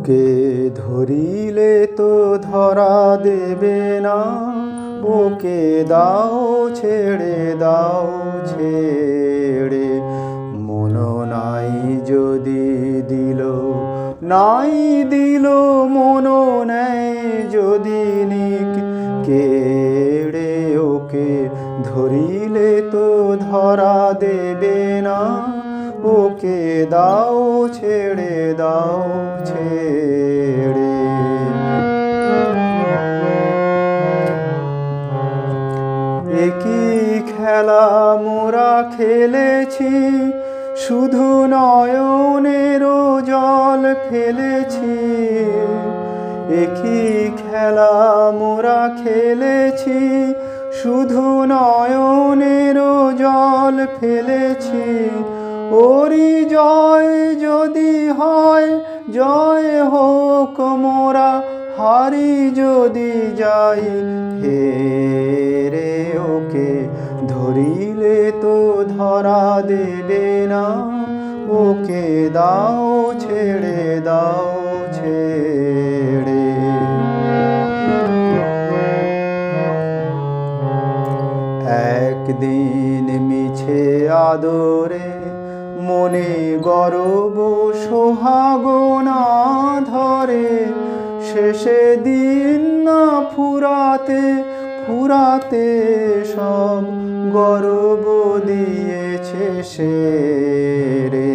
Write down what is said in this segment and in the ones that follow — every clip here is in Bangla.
ওকে ধরিলে তো ধরা দেবে না, ওকে দাও ছেড়ে দাও ছেড়ে। মন নাই যদি দিল, নাই দিল মন নেই যদি নিক কেড়ে। ওকে ধরিলে তো ধরা দেবে না, ওকে দাও ছেড়ে দাও ছেড়ে। একই খেলা মোরা খেলেছি, শুধু নয়নেরও জল ফেলেছি। একই খেলা মোরা খেলেছি, শুধু নয়নেরও জল ফেলেছি। ওরি জয় যদি হয় জয় হোক, মোরা হারি যদি যাই হেরে। ওকে ধরিলে তো ধরা দেবে না, ওকে দাও ছেড়ে দাও ছেড়ে। একদিন মিছে আদরে মনে গর্ব সোহাগ না ধরে, শেষে দিন না ফুরাতে ফুরাতে সব গর্ব দিয়েছে সেরে।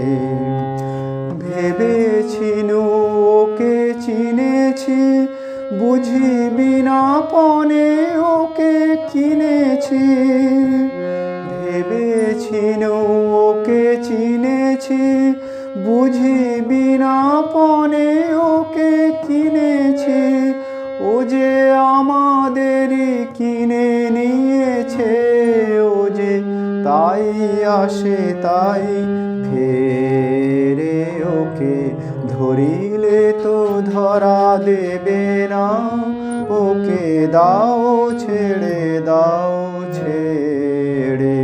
ভেবেছিনু ওকে চিনেছি, বুঝিবি না পনে ওকে কিনেছি। ভেবেছিনু ওকে চিনেছি, বুঝিবি না পনে ওকে কিনেছি। ও যে আমাদেরই কিনে নিয়েছে, ও যে তাই আসে তাই ফেরে। ওকে ধরিলে তো ধরা দেবে না, ওকে দাও ছেড়ে দাও ছেড়ে।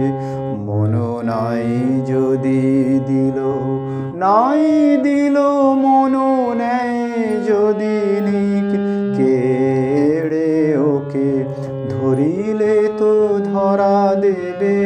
মন নাই যদি দিল, নাই দিল মন নেই যদি নিক কেড়ে। ওকে ধরিলে তো ধরা দেবে